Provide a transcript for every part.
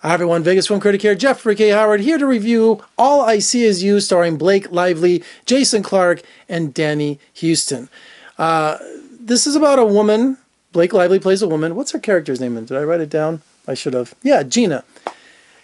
Hi everyone, Vegas Film Critic here, Jeffrey K. Howard, here to review All I See Is You, starring Blake Lively, Jason Clarke, and Danny Huston. This is about a woman. Blake Lively plays a woman. What's her character's name? Did I write it down? I should have. Yeah, Gina.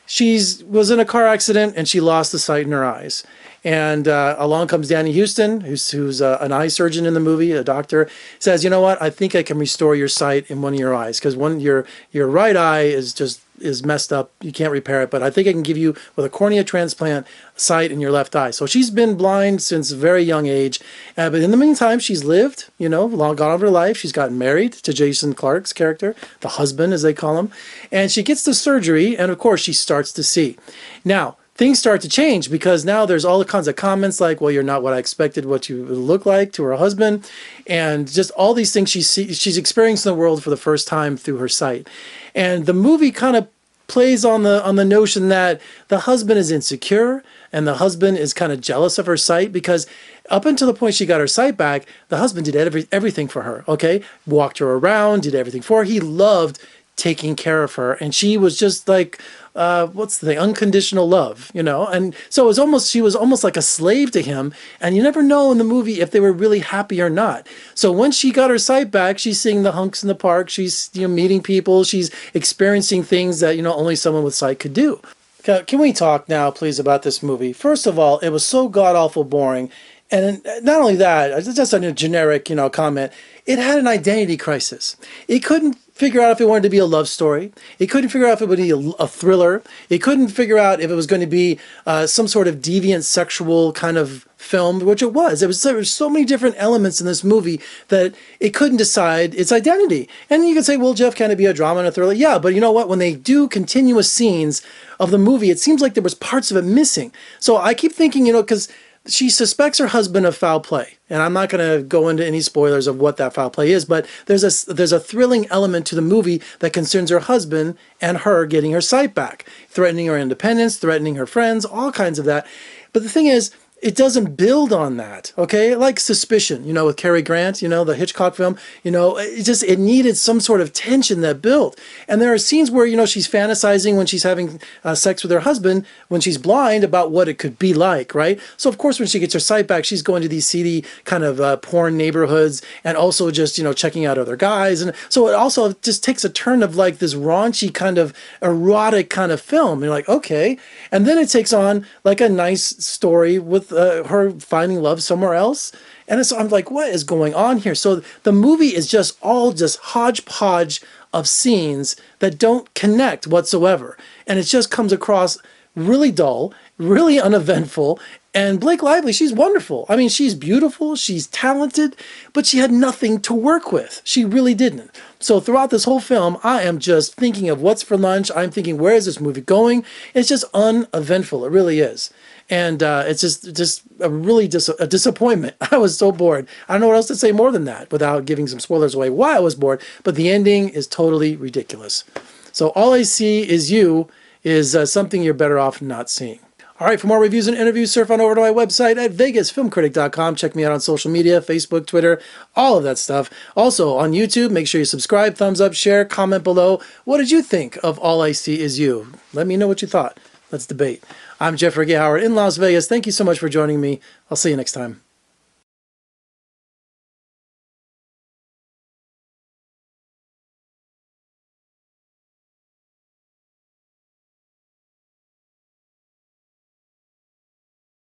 She was in a car accident and she lost the sight in her eyes. And along comes Danny Huston, who's an eye surgeon in the movie, a doctor, says, you know what, I think I can restore your sight in one of your eyes, because your right eye is messed up. You can't repair it, but I think I can give you, with a cornea transplant, sight in your left eye. So she's been blind since a very young age, but in the meantime, she's lived, long gone over her life. She's gotten married to Jason Clarke's character, the husband, as they call him, and she gets the surgery, and of course, she starts to see. Now, things start to change because now there's all kinds of comments like, well, you're not what I expected what you would look like, to her husband, and just all these things she's experiencing the world for the first time through her sight. And the movie kind of plays on the notion that the husband is insecure and the husband is kind of jealous of her sight, because up until the point she got her sight back, the husband did everything for her, okay? Walked her around, did everything for her. He loved taking care of her, and she was just like, what's the thing? Unconditional love, and so she was almost like a slave to him, and you never know in the movie if they were really happy or not. So when she got her sight back, she's seeing the hunks in the park, she's meeting people, she's experiencing things that only someone with sight could do. Can we talk now, please, about this movie? First of all, it was so god-awful boring, and not only that, just a generic comment, it had an identity crisis. It couldn't figure out if it wanted to be a love story. It couldn't figure out if it would be a thriller. It couldn't figure out if it was going to be some sort of deviant sexual kind of film, which it was. There were so many different elements in this movie that it couldn't decide its identity. And you can say, well, Jeff, can it be a drama and a thriller? Yeah, but you know what? When they do continuous scenes of the movie, it seems like there was parts of it missing. So I keep thinking, because she suspects her husband of foul play. And I'm not going to go into any spoilers of what that foul play is, but there's a thrilling element to the movie that concerns her husband and her getting her sight back, threatening her independence, threatening her friends, all kinds of that. But the thing is, it doesn't build on that, okay? Like Suspicion, with Cary Grant, the Hitchcock film, it needed some sort of tension that built. And there are scenes where, she's fantasizing when she's having sex with her husband, when she's blind, about what it could be like, right? So, of course, when she gets her sight back, she's going to these seedy kind of porn neighborhoods and also just, checking out other guys. And so it also just takes a turn of like this raunchy kind of erotic kind of film. You're like, okay. And then it takes on like a nice story with her finding love somewhere else. And so I'm like, what is going on here? So the movie is just hodgepodge of scenes that don't connect whatsoever. And it just comes across really dull, really uneventful. And Blake Lively, she's wonderful. I mean, she's beautiful, she's talented, but she had nothing to work with. She really didn't. So throughout this whole film, I am just thinking of what's for lunch. I'm thinking, where is this movie going? It's just uneventful. It really is. And it's just a disappointment. I was so bored. I don't know what else to say more than that without giving some spoilers away why I was bored. But the ending is totally ridiculous. So All I See Is You is something you're better off not seeing. All right, for more reviews and interviews, surf on over to my website at vegasfilmcritic.com. Check me out on social media, Facebook, Twitter, all of that stuff. Also on YouTube, make sure you subscribe, thumbs up, share, comment below. What did you think of All I See Is You? Let me know what you thought. Let's debate. I'm Jeffrey K. Howard in Las Vegas. Thank you so much for joining me. I'll see you next time.